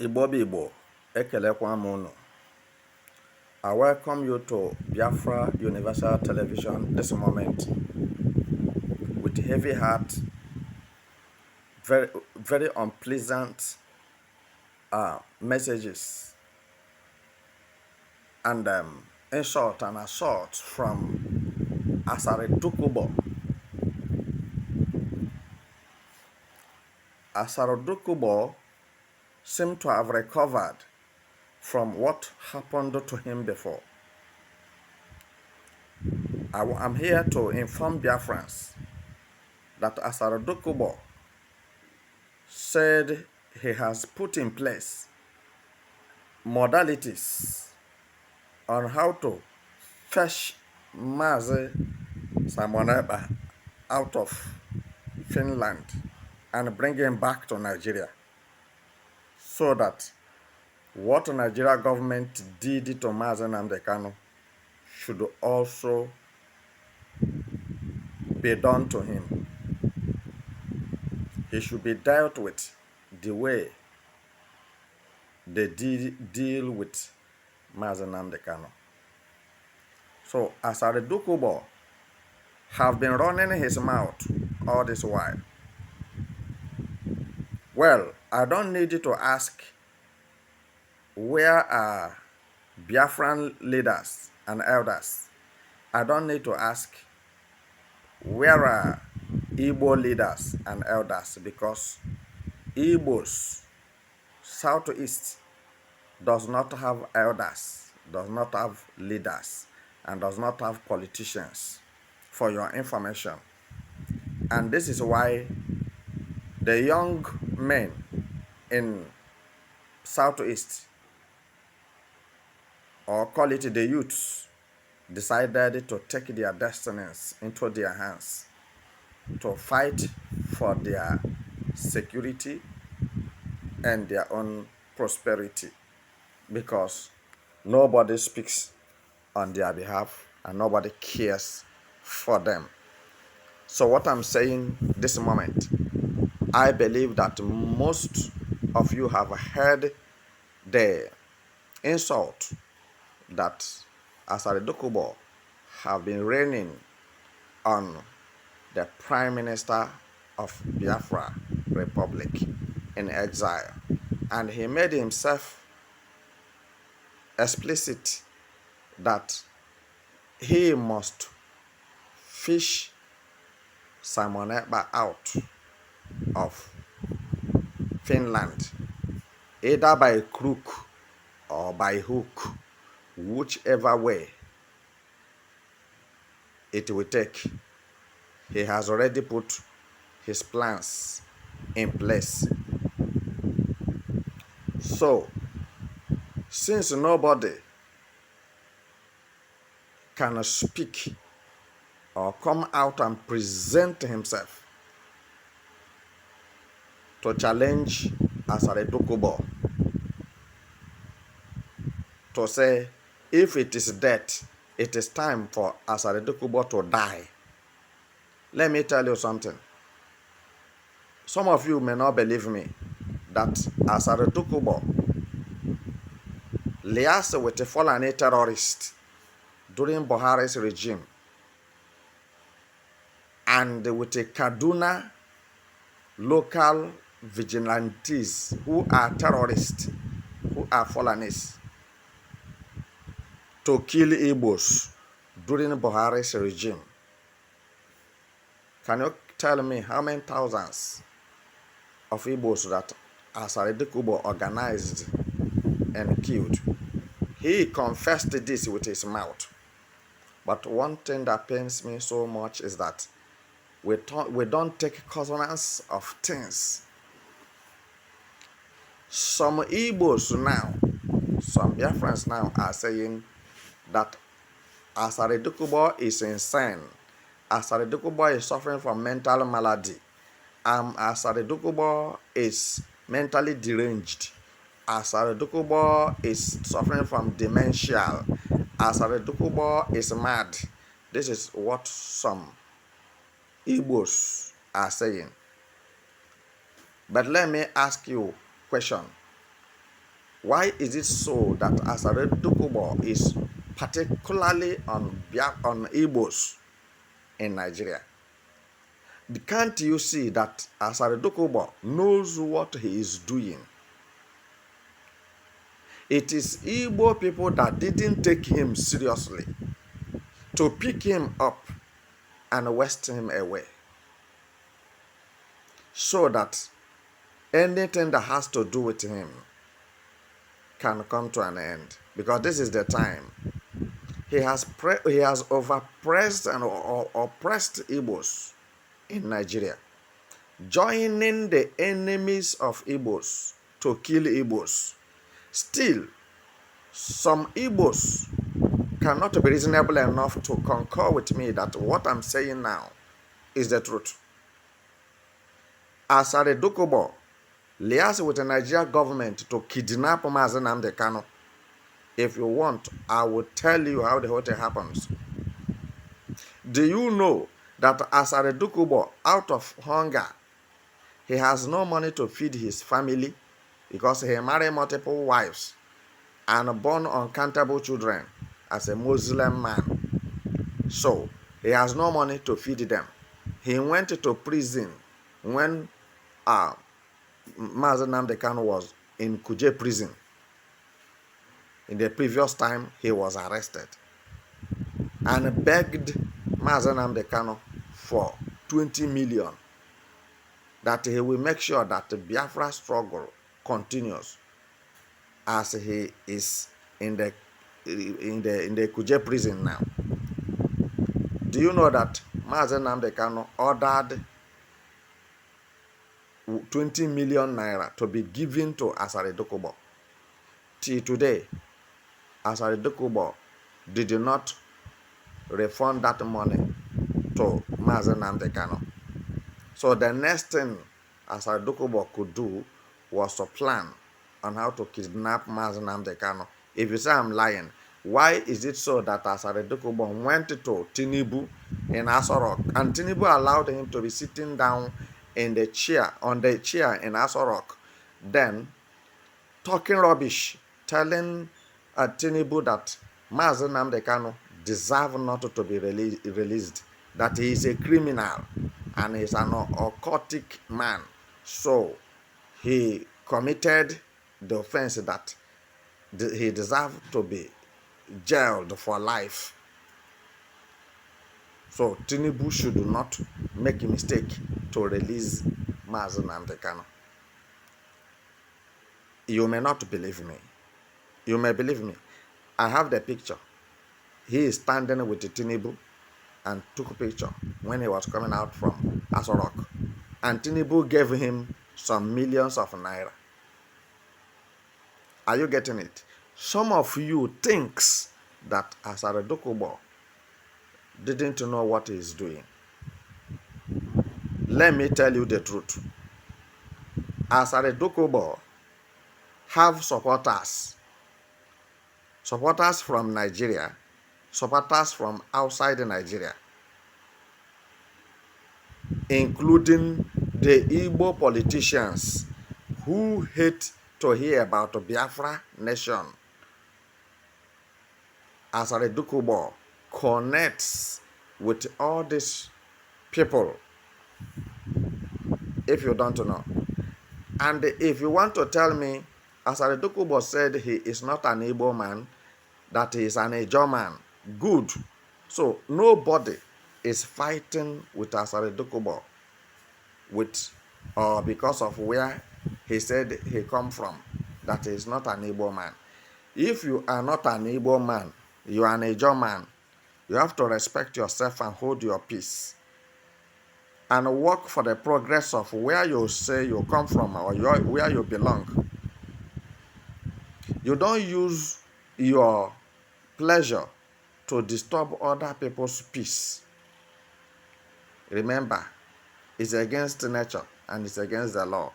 Igbo Igbo, ekelekwa m unu. I welcome you to Biafra Universal Television this moment with heavy heart, very unpleasant messages and insult and assault from Asari Dokubo. Asari Dokubo seemed to have recovered from what happened to him before. I'm here to inform Biafrans that Asari Dokubo said he has put in place modalities on how to fetch Mazi Simoneba out of Finland and bring him back to Nigeria, so that what Nigeria government did to Mazi Nnamdi Kanu should also be done to him. He should be dealt with the way they deal with Mazi Nnamdi Kanu. So Asari Dokubo have been running his mouth all this while. Well, I don't need you to ask where are Biafran leaders and elders. I don't need to ask where are Igbo leaders and elders, because Igbos Southeast does not have elders, does not have leaders, and does not have politicians, for your information. And this is why the young men in Southeast, or call it the youths, decided to take their destinies into their hands, to fight for their security and their own prosperity, because nobody speaks on their behalf and nobody cares for them. So what I'm saying this moment, I believe that most of you have heard the insult that Asari Dokubo have been raining on the Prime Minister of Biafra Republic in exile. And he made himself explicit that he must fish Simon Ekpa out of Finland, either by crook or by hook, whichever way it will take. He has already put his plans in place. So, since nobody can speak or come out and present himself to challenge Asari Dokubo, to say if it is death, it is time for Asari Dokubo to die. Let me tell you something. Some of you may not believe me that Asari Dokubo liaised with a fallen terrorist during Buhari's regime and with a Kaduna local vigilantes who are terrorists, who are Fulanis, to kill Igbos during Buhari's regime. Can you tell me how many thousands of Igbos that Asari Dokubo organized and killed? He confessed this with his mouth. But one thing that pains me so much is that we don't take cognizance of things. Some Igbos now, some Biafrans now are saying that Asari Dokubo is insane. Asari Dokubo is suffering from mental malady. Asari Dokubo is mentally deranged. Asari Dokubo is suffering from dementia. Asari Dokubo is mad. This is what some Igbos are saying. But let me ask you a question. Why is it so that Asari Dokubo is particularly on Igbos in Nigeria? Can't you see that Asari Dokubo knows what he is doing? It is Igbo people that didn't take him seriously to pick him up and whisk him away, so that anything that has to do with him can come to an end. Because this is the time he has overpressed and oppressed Igbos in Nigeria, joining the enemies of Igbos to kill Igbos. Still, some Igbos cannot be reasonable enough to concur with me that what I'm saying now is the truth. Asari Dokubo liaised with the Nigerian government to kidnap Mazi Nnamdi Kanu. If you want, I will tell you how the whole thing happens. Do you know that Asari Dokubo, out of hunger, he has no money to feed his family because he married multiple wives and born uncountable children as a Muslim man. So he has no money to feed them. He went to prison when Mazi Nnamdi Kanu was in Kuje prison. In the previous time, he was arrested and begged Mazi Nnamdi Kanu for 20 million, that he will make sure that the Biafra struggle continues as he is in the Kuje prison now. Do you know that Mazi Nnamdi Kanu ordered 20 million naira to be given to Asari Dokubo? Till today, Asari Dokubo did not refund that money to Mazi Nnamdi Kanu. So the next thing Asari Dokubo could do was to plan on how to kidnap Mazi Nnamdi Kanu. If you say I'm lying, why is it so that Asari Dokubo went to Tinubu in Asar and Tinubu allowed him to be sitting down in the chair, on the chair in Asar, then talking rubbish, telling Tinubu that Mazi Nnamdi Kanu deserves not to be released, that he is a criminal and is an occultic man. So he committed the offense that he deserved to be jailed for life. So Tinubu should not make a mistake to release Mazi Nnamdi Kanu. You may not believe me. You may believe me. I have the picture. He is standing with the Tinubu and took a picture when he was coming out from Asar. And Tinubu gave him some millions of naira. Are you getting it? Some of you thinks that Asari Dokubo didn't know what he is doing. Let me tell you the truth. Asari Dokubo have supporters from Nigeria, supporters from outside Nigeria, including the Igbo politicians who hate to hear about the Biafra nation. Asari Dokubo connects with all these people, if you don't know. And if you want to tell me, Asari Dokubo said he is not an Igbo man, that he is an Ijaw man, good. So nobody is fighting with Asari Dokubo because of where he said he come from, that he is not an Igbo man. If you are not an Igbo man, you are an Ijaw man, you have to respect yourself and hold your peace and work for the progress of where you say you come from or where you belong. You don't use your pleasure to disturb other people's peace. Remember, it's against nature and it's against the law.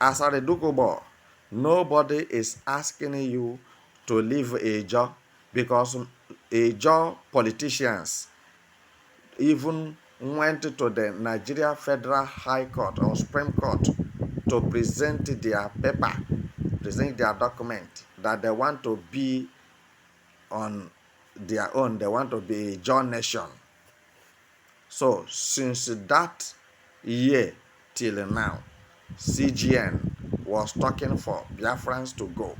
Asari Dokubo, nobody is asking you to leave Ijaw, because Ijaw politicians even went to the Nigeria Federal High Court or Supreme Court to to present their paper, present their document that they want to be on their own. They want to be a John nation. So since that year till now, CGN was talking for Biafrans to go.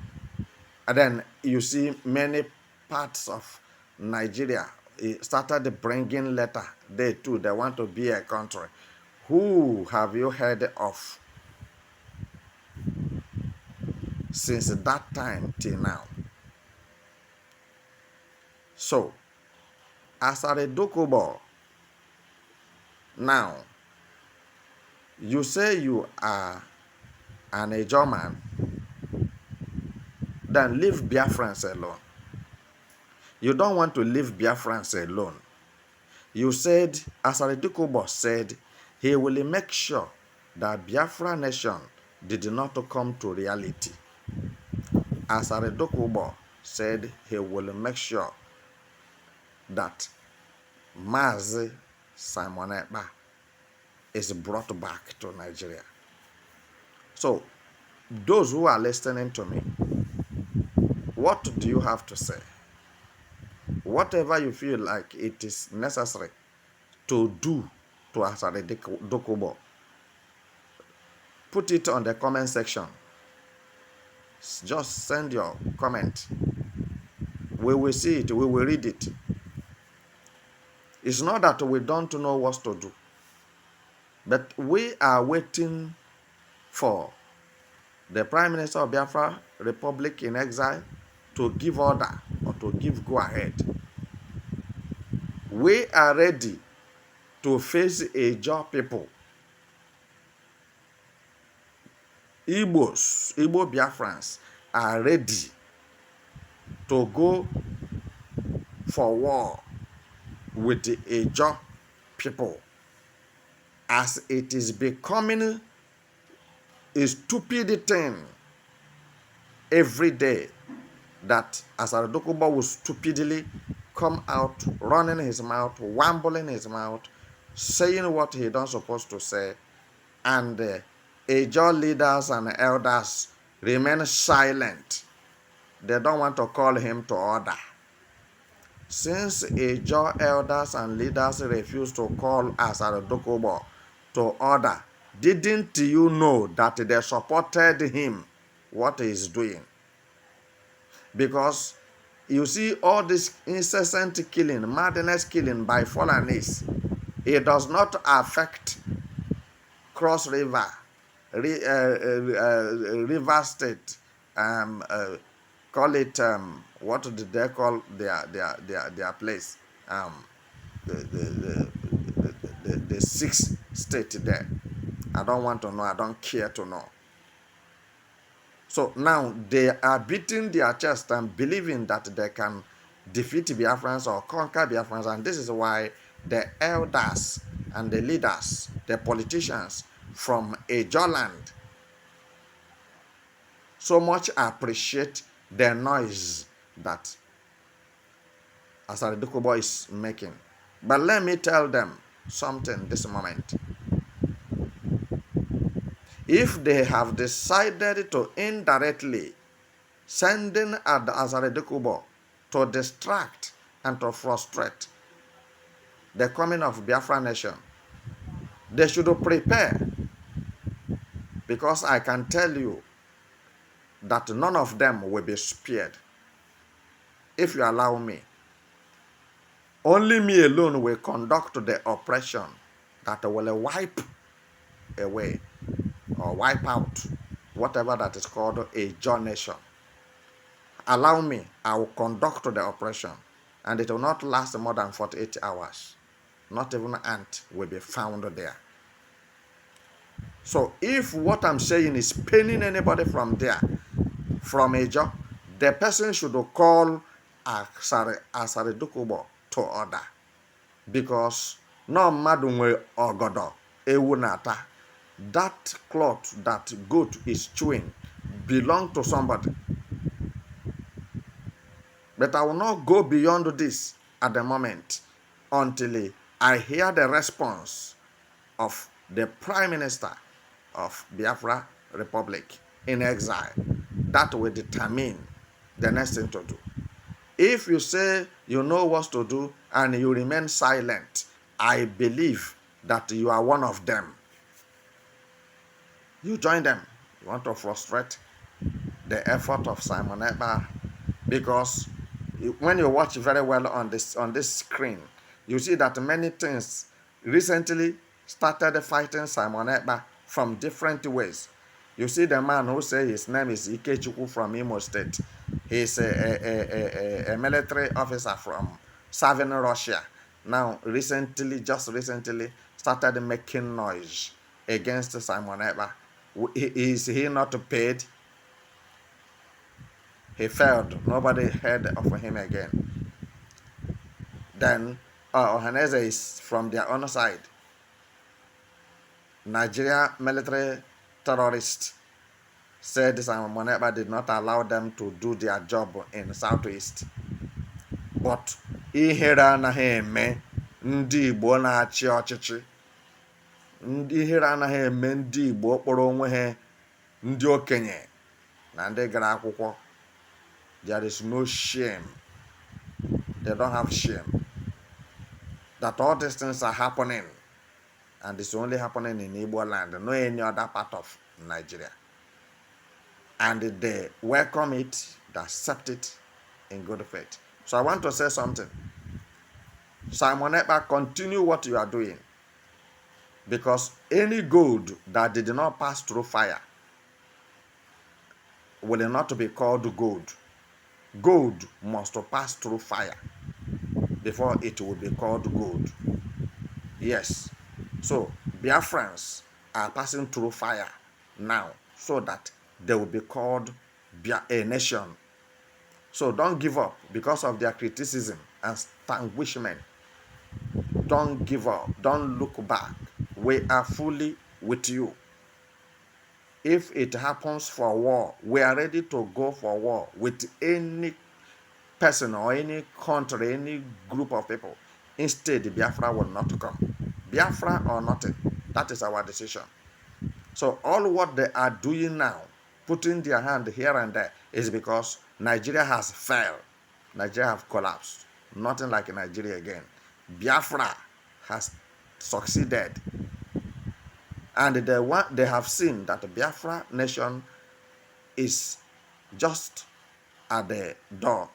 And then you see many parts of Nigeria started bringing letter. They too, they want to be a country. Who have you heard of since that time till now? So, Asari Dokubo, now, you say you are an German, then leave Biafrans alone. You don't want to leave Biafrans alone. You said, Asari Dokubo said, he will make sure that Biafra nation did not come to reality. Asari Dokubo said he will make sure that Mazi Simon Ekpa is brought back to Nigeria. So, those who are listening to me, what do you have to say? Whatever you feel like it is necessary to do to Asari Dokubo, put it on the comment section. Just send your comment. We will see it. We will read it. It's not that we don't know what to do, but we are waiting for the Prime Minister of Biafra Republic in exile to give order or to give go ahead. We are ready to face Igbo people. Igbo Biafrans are ready to go for war with the Igbo people, as it is becoming a stupid thing every day that Asari Dokubo will stupidly come out, running his mouth, wambling his mouth, saying what he don't supposed to say, and Igbo leaders and elders remain silent. They don't want to call him to order. Since Igbo elders and leaders refuse to call Asari Dokubo to order, didn't you know that they supported him, what he is doing? Because you see all this incessant killing, madness killing by Fulanis, it does not affect Cross River, River State, call it, what did they call their place? The sixth state there. I don't want to know. I don't care to know. So now they are beating their chest and believing that they can defeat Biafrans or conquer Biafrans. And this is why the elders and the leaders, the politicians from Igbo land, so much appreciate the noise that Asari Dokubo is making. But let me tell them something this moment. If they have decided to indirectly sending at Asari Dokubo to distract and to frustrate the coming of Biafra nation, they should prepare, because I can tell you that none of them will be spared. If you allow me, only me alone will conduct the operation that will wipe away or wipe out whatever that is called a Igbo nation. Allow me, I will conduct the operation, and it will not last more than 48 hours. Not even an ant will be found there. So if what I'm saying is paining anybody from there, from Igbo, the person should call Asari Dokubo to order. Because no madunwe ogodo ewu nata. That cloth that goat is chewing belong to somebody. But I will not go beyond this at the moment until I hear the response of the Prime Minister of Biafra republic in exile. That will determine the next thing to do. If you say you know what to do and you remain silent, I believe that you are one of them. You join them. You want to frustrate the effort of Simon Ekpa, because when you watch very well on this screen, you see that many things recently started fighting Simon Ekpa from different ways. You see the man who say his name is Ikechukwu from Imo State. He's a military officer from serving Russia. Now, just recently, started making noise against Simon Ekpa. Is he not paid? He failed. Nobody heard of him again. Then Ohaneze is from their own side. Nigeria military terrorists said Simon Ekpa did not allow them to do their job in Southeast. But ihere anaghị eme ndị Igbo na-achị ọchịchị. Ihere anaghị eme ndị Igbo kpọrọ onwe ha ndị okenye na ndị gara akwụkwọ. There is no shame. They don't have shame that all these things are happening, and it's only happening in Igbo land, no any other part of Nigeria. And they welcome it, they accept it in good faith. So I want to say something. Simon Ekpa, continue what you are doing, because any gold that did not pass through fire will not be called gold. Gold must pass through fire before it will be called gold. Yes. So Biafrans are passing through fire now so that they will be called a nation. So don't give up because of their criticism and extinguishment. Don't give up. Don't look back. We are fully with you. If it happens for war, we are ready to go for war with any person or any country, any group of people. Instead, Biafra will not come. Biafra or nothing. That is our decision. So all what they are doing now, putting their hand here and there, is because Nigeria has failed. Nigeria have collapsed. Nothing like Nigeria again. Biafra has succeeded. And they have seen that the Biafra nation is just at the door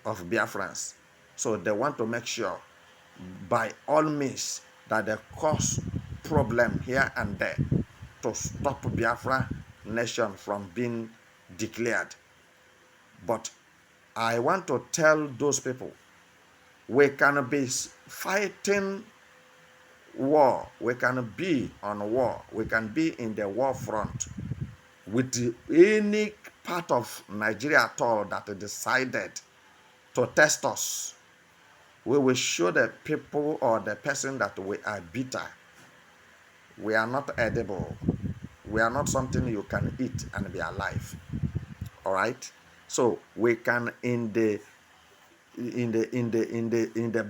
of Biafrans. So they want to make sure by all means that they cause problem here and there to stop Biafra nation from being declared. But I want to tell those people, we can be fighting war, we can be on war, we can be in the war front with any part of Nigeria at all that decided to test us. We will show the people or the person that we are bitter. We are not edible. We are not something you can eat and be alive. All right. So we can in the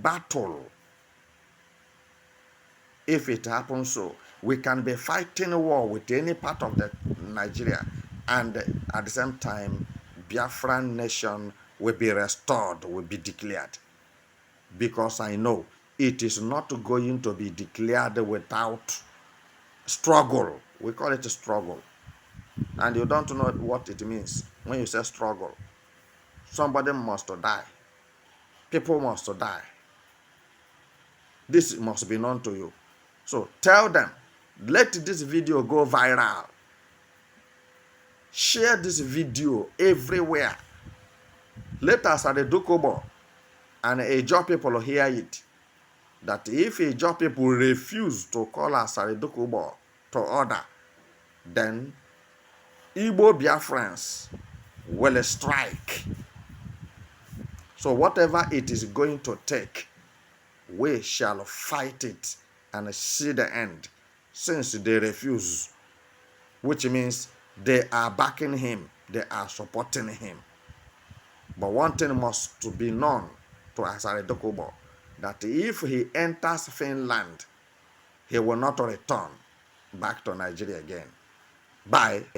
battle. If it happens so, we can be fighting a war with any part of the Nigeria, and at the same time, Biafran nation will be restored, will be declared. Because I know it is not going to be declared without struggle. We call it a struggle. And you don't know what it means when you say struggle. Somebody must die. People must die. This must be known to you. So tell them, let this video go viral. Share this video everywhere. Let Asari Dokubo and Ejo people hear it. That if Ejo people refuse to call Asari Dokubo to order, then Igbo Biafrans will strike. So whatever it is going to take, we shall fight it and see the end, since they refuse, which means they are backing him, they are supporting him. But one thing must be known to Asari Dokubo, that if he enters Finland, he will not return back to Nigeria again. Bye.